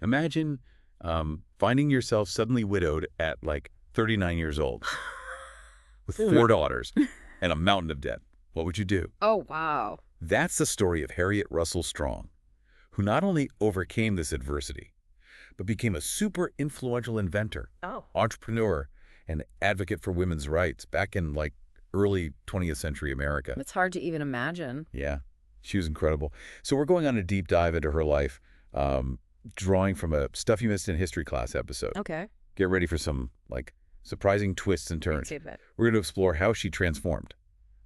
Imagine finding yourself suddenly widowed at like 39 years old with 4 daughters and a mountain of debt. What would you do? Oh, wow. That's the story of Harriet Russell Strong, who not only overcame this adversity, but became a super influential inventor, Oh. entrepreneur, and advocate for women's rights back in like early 20th century America. It's hard to even imagine. Yeah, she was incredible. So we're going on a deep dive into her life, drawing from a Stuff You Missed in History class episode. Okay. Get ready for some like surprising twists and turns. We're going to explore how she transformed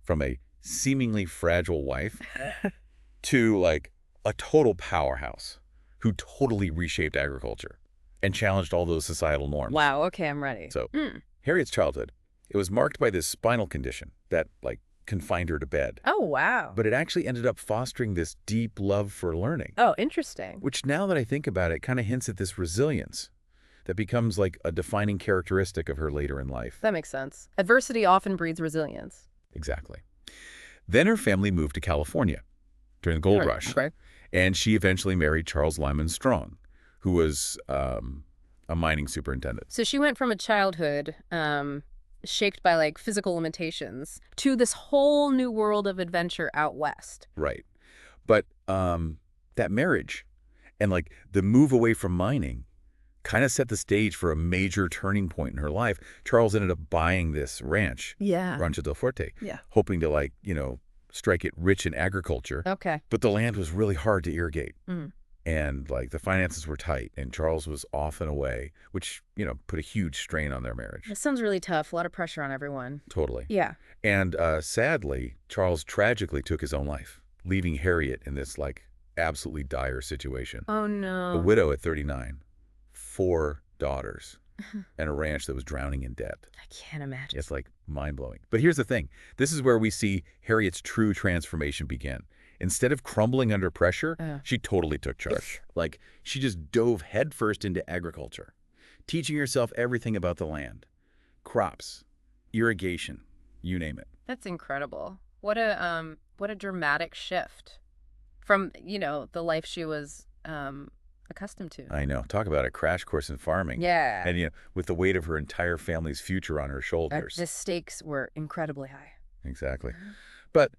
from a seemingly fragile wife to like a total powerhouse who totally reshaped agriculture and challenged all those societal norms. Wow, okay, I'm ready. So, Harriet's childhood, it was marked by this spinal condition that like confined her to bed. Oh, wow. But it actually ended up fostering this deep love for learning. Oh, interesting. Which now that I think about it, kind of hints at this resilience that becomes like a defining characteristic of her later in life. That makes sense. Adversity often breeds resilience. Exactly. Then her family moved to California during the gold rush. Okay. And she eventually married Charles Lyman Strong, who was a mining superintendent. So she went from a childhood shaped by like physical limitations to this whole new world of adventure out west. Right. But that marriage and like the move away from mining kind of set the stage for a major turning point in her life. Charles ended up buying this ranch, Rancho del Fuerte, hoping to like, strike it rich in agriculture. Okay. But the land was really hard to irrigate. And like the finances were tight and Charles was off and away, which, put a huge strain on their marriage. That sounds really tough. A lot of pressure on everyone. Totally. Yeah. And sadly, Charles tragically took his own life, leaving Harriet in this like absolutely dire situation. Oh, no. A widow at 39, 4 daughters, and a ranch that was drowning in debt. I can't imagine. It's like mind-blowing. But here's the thing. This is where we see Harriet's true transformation begin. Instead of crumbling under pressure, she totally took charge. Like, she just dove headfirst into agriculture, teaching herself everything about the land, crops, irrigation, you name it. That's incredible. What a dramatic shift from, the life she was accustomed to. I know. Talk about a crash course in farming. Yeah. And, with the weight of her entire family's future on her shoulders. The stakes were incredibly high. Exactly. But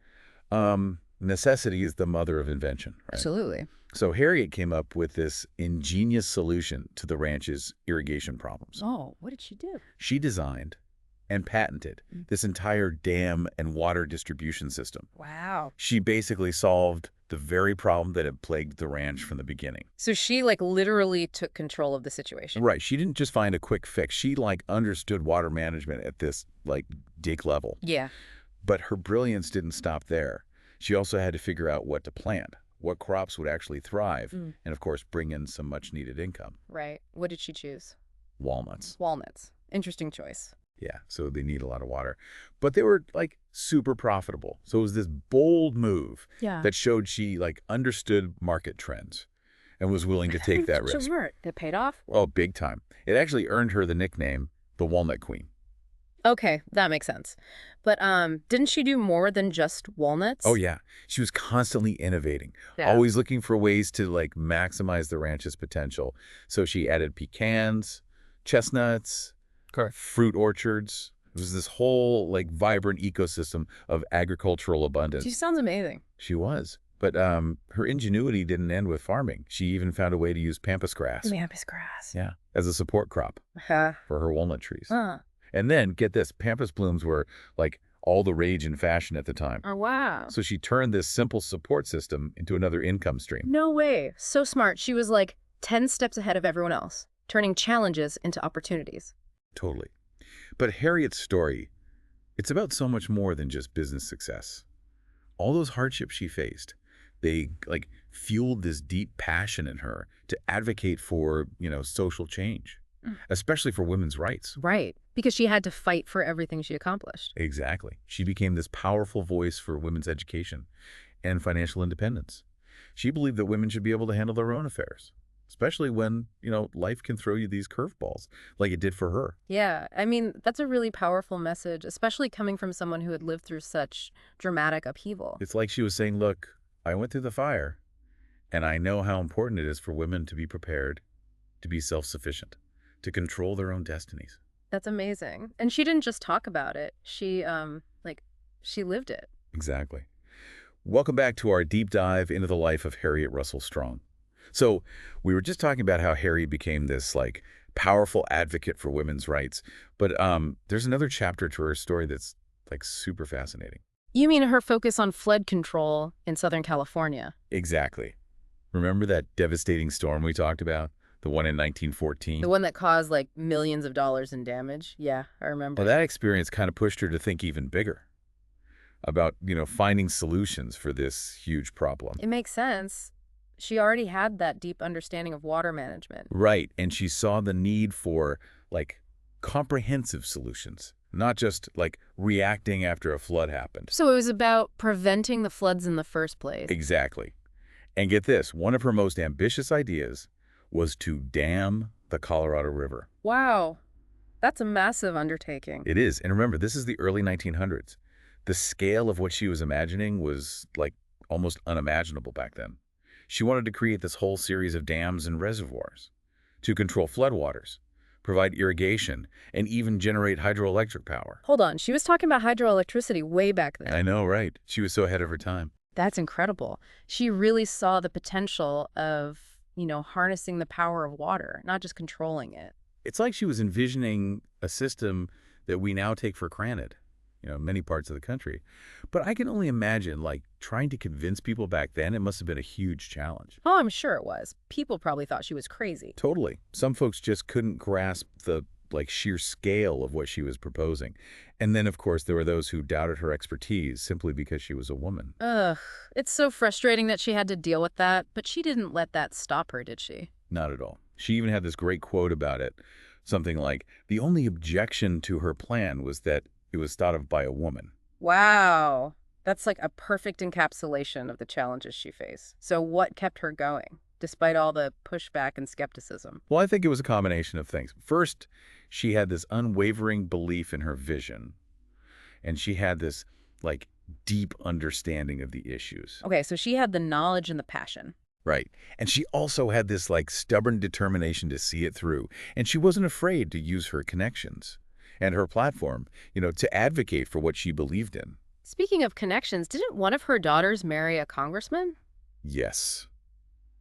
necessity is the mother of invention, right? Absolutely. So Harriet came up with this ingenious solution to the ranch's irrigation problems. Oh, what did she do? She designed and patented this entire dam and water distribution system. Wow. She basically solved the very problem that had plagued the ranch from the beginning. So she like literally took control of the situation. Right. She didn't just find a quick fix. She like understood water management at this like dig level. Yeah. But her brilliance didn't stop there. She also had to figure out what to plant, what crops would actually thrive, and of course bring in some much needed income. Right. What did she choose? Walnuts. Walnuts. Interesting choice. Yeah, so they need a lot of water. But they were like super profitable. So it was this bold move that showed she like understood market trends and was willing to take that risk. Smart. It paid off? Oh, big time. It actually earned her the nickname the Walnut Queen. Okay, that makes sense. But didn't she do more than just walnuts? Oh, yeah. She was constantly innovating, always looking for ways to like maximize the ranch's potential. So she added pecans, chestnuts, fruit orchards. It was this whole like vibrant ecosystem of agricultural abundance. She sounds amazing. She was. But her ingenuity didn't end with farming. She even found a way to use pampas grass. Pampas grass. Yeah, as a support crop for her walnut trees. Huh. And then, get this, pampas blooms were like all the rage in fashion at the time. Oh, wow. So she turned this simple support system into another income stream. No way. So smart. She was like 10 steps ahead of everyone else, turning challenges into opportunities. Totally. But Harriet's story, it's about so much more than just business success. All those hardships she faced, they like fueled this deep passion in her to advocate for, social change, especially for women's rights. Right. Because she had to fight for everything she accomplished. Exactly. She became this powerful voice for women's education and financial independence. She believed that women should be able to handle their own affairs, especially when, life can throw you these curveballs like it did for her. Yeah. I mean, that's a really powerful message, especially coming from someone who had lived through such dramatic upheaval. It's like she was saying, look, I went through the fire, and I know how important it is for women to be prepared to be self-sufficient, to control their own destinies. That's amazing. And she didn't just talk about it. She lived it. Exactly. Welcome back to our deep dive into the life of Harriet Russell Strong. So we were just talking about how Harriet became this powerful advocate for women's rights, but there's another chapter to her story that's super fascinating. You mean her focus on flood control in Southern California? Exactly. Remember that devastating storm we talked about? The one in 1914? The one that caused millions of dollars in damage? Yeah, I remember. Well, that experience kind of pushed her to think even bigger about, finding solutions for this huge problem. It makes sense. She already had that deep understanding of water management. Right, and she saw the need for, comprehensive solutions, not just, reacting after a flood happened. So it was about preventing the floods in the first place. Exactly. And get this, one of her most ambitious ideas was to dam the Colorado River. Wow, that's a massive undertaking. It is, and remember, this is the early 1900s. The scale of what she was imagining was, almost unimaginable back then. She wanted to create this whole series of dams and reservoirs to control floodwaters, provide irrigation, and even generate hydroelectric power. Hold on, she was talking about hydroelectricity way back then. I know, right? She was so ahead of her time. That's incredible. She really saw the potential of, harnessing the power of water, not just controlling it. It's like she was envisioning a system that we now take for granted, in many parts of the country. But I can only imagine, trying to convince people back then, it must have been a huge challenge. Oh, I'm sure it was. People probably thought she was crazy. Totally. Some folks just couldn't grasp the, sheer scale of what she was proposing. And then, of course, there were those who doubted her expertise simply because she was a woman. Ugh, it's so frustrating that she had to deal with that, but she didn't let that stop her, did she? Not at all. She even had this great quote about it. Something like, the only objection to her plan was that it was thought of by a woman. Wow. That's a perfect encapsulation of the challenges she faced. So what kept her going, despite all the pushback and skepticism? Well, I think it was a combination of things. First, she had this unwavering belief in her vision. And she had this, deep understanding of the issues. Okay, so she had the knowledge and the passion. Right. And she also had this, stubborn determination to see it through. And she wasn't afraid to use her connections and her platform, to advocate for what she believed in. Speaking of connections, didn't one of her daughters marry a congressman? Yes.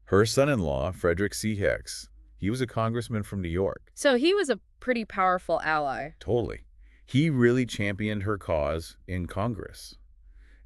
Her son-in-law, Frederick C. Hicks, he was a congressman from New York. So he was a pretty powerful ally. Totally. He really championed her cause in Congress.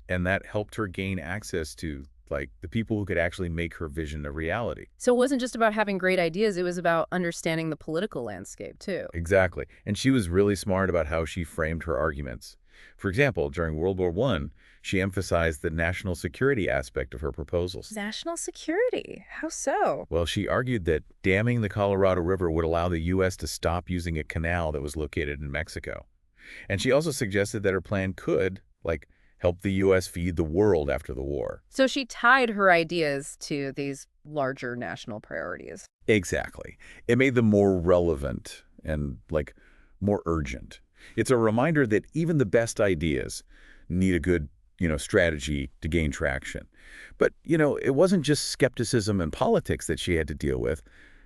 And that helped her gain access to, the people who could actually make her vision a reality. So it wasn't just about having great ideas, it was about understanding the political landscape, too. Exactly. And she was really smart about how she framed her arguments. For example, during World War I, she emphasized the national security aspect of her proposals. National security? How so? Well, she argued that damming the Colorado River would allow the U.S. to stop using a canal that was located in Mexico. And she also suggested that her plan could, help the U.S. feed the world after the war. So she tied her ideas to these larger national priorities. Exactly. It made them more relevant and, more urgent. It's a reminder that even the best ideas need a good, strategy to gain traction. But, it wasn't just skepticism and politics that she had to deal with.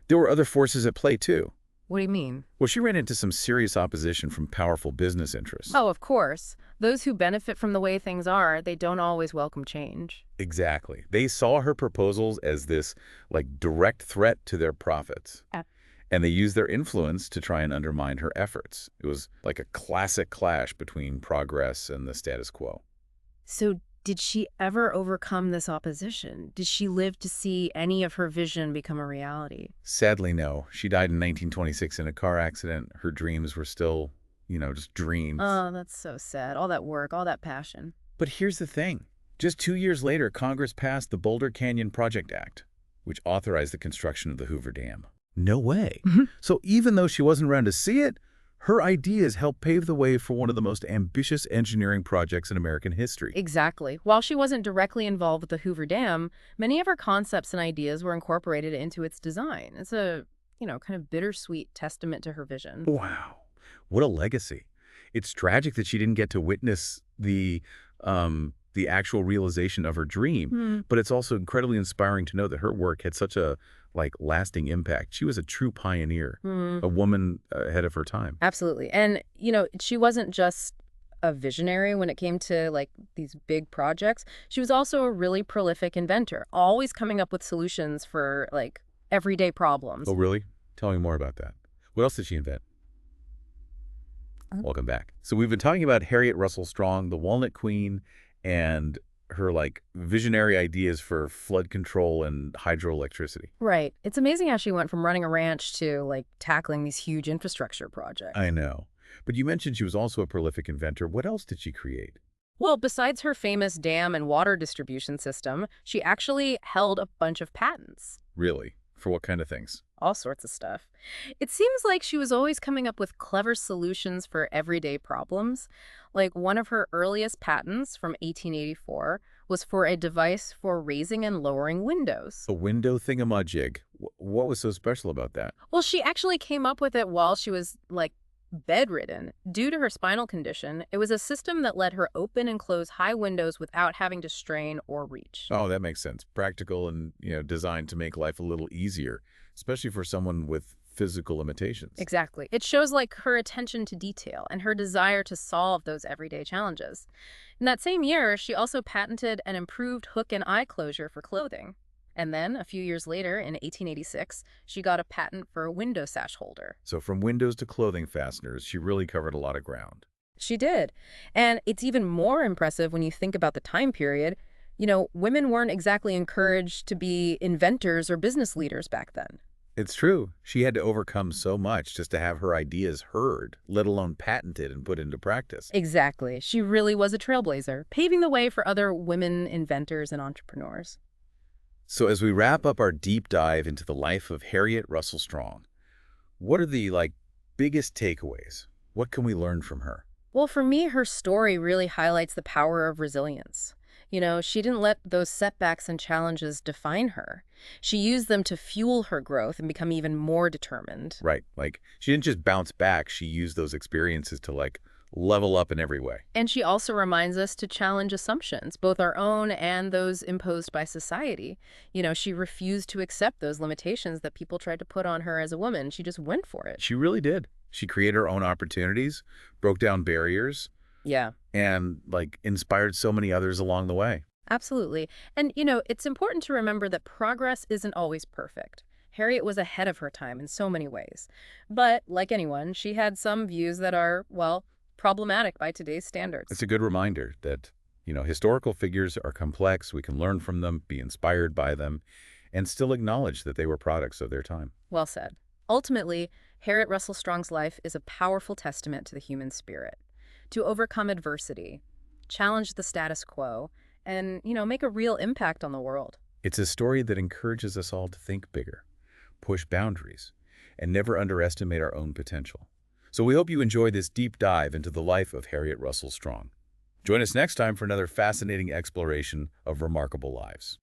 There were other forces at play, too. What do you mean? Well, she ran into some serious opposition from powerful business interests. Oh, of course. Those who benefit from the way things are, they don't always welcome change. Exactly. They saw her proposals as this, direct threat to their profits. And they used their influence to try and undermine her efforts. It was like a classic clash between progress and the status quo. So did she ever overcome this opposition? Did she live to see any of her vision become a reality? Sadly, no. She died in 1926 in a car accident. Her dreams were still, just dreams. Oh, that's so sad. All that work, all that passion. But here's the thing. Just 2 years later, Congress passed the Boulder Canyon Project Act, which authorized the construction of the Hoover Dam. No way. So even though she wasn't around to see it, her ideas helped pave the way for one of the most ambitious engineering projects in American history. Exactly. While she wasn't directly involved with the Hoover Dam, many of her concepts and ideas were incorporated into its design. It's a, kind of bittersweet testament to her vision. Wow. What a legacy. It's tragic that she didn't get to witness the the actual realization of her dream. But it's also incredibly inspiring to know that her work had such a lasting impact. She was a true pioneer, a woman ahead of her time. Absolutely. And, she wasn't just a visionary when it came to these big projects. She was also a really prolific inventor, always coming up with solutions for everyday Oh, problems. really? Tell me more about that. What else did she invent? Welcome back. So we've been talking about Harriet Russell Strong, the Walnut Queen, and her visionary ideas for flood control and hydroelectricity. Right. It's amazing how she went from running a ranch to tackling these huge infrastructure projects. I know. But you mentioned she was also a prolific inventor. What else did she create? Well, besides her famous dam and water distribution system, she actually held a bunch of patents. Really? For what kind of things? All sorts of stuff. It seems like she was always coming up with clever solutions for everyday problems. Like one of her earliest patents from 1884 was for a device for raising and lowering windows. A window thingamajig. What was so special about that? Well, she actually came up with it while she was bedridden. Due to her spinal condition, it was a system that let her open and close high windows without having to strain or reach. Oh, that makes sense. Practical and, designed to make life a little easier, especially for someone with physical limitations. Exactly. It shows her attention to detail and her desire to solve those everyday challenges. In that same year, she also patented an improved hook and eye closure for clothing. And then, a few years later, in 1886, she got a patent for a window sash holder. So from windows to clothing fasteners, she really covered a lot of ground. She did. And it's even more impressive when you think about the time period. Women weren't exactly encouraged to be inventors or business leaders back then. It's true. She had to overcome so much just to have her ideas heard, let alone patented and put into practice. Exactly. She really was a trailblazer, paving the way for other women inventors and entrepreneurs. So as we wrap up our deep dive into the life of Harriet Russell Strong, what are the biggest takeaways? What can we learn from her? Well, for me, her story really highlights the power of resilience. She didn't let those setbacks and challenges define her. She used them to fuel her growth and become even more determined. Right. She didn't just bounce back. She used those experiences to level up in every way. And she also reminds us to challenge assumptions, both our own and those imposed by society. She refused to accept those limitations that people tried to put on her as a woman. She just went for it. She really did. She created her own opportunities, broke down barriers, Yeah. and inspired so many others along the way. Absolutely. And, it's important to remember that progress isn't always perfect. Harriet was ahead of her time in so many ways. But, like anyone, she had some views that are, well, problematic by today's standards. It's a good reminder that, historical figures are complex. We can learn from them, be inspired by them, and still acknowledge that they were products of their time. Well said. Ultimately, Harriet Russell Strong's life is a powerful testament to the human spirit. To overcome adversity, challenge the status quo, and, make a real impact on the world. It's a story that encourages us all to think bigger, push boundaries, and never underestimate our own potential. So we hope you enjoy this deep dive into the life of Harriet Russell Strong. Join us next time for another fascinating exploration of remarkable lives.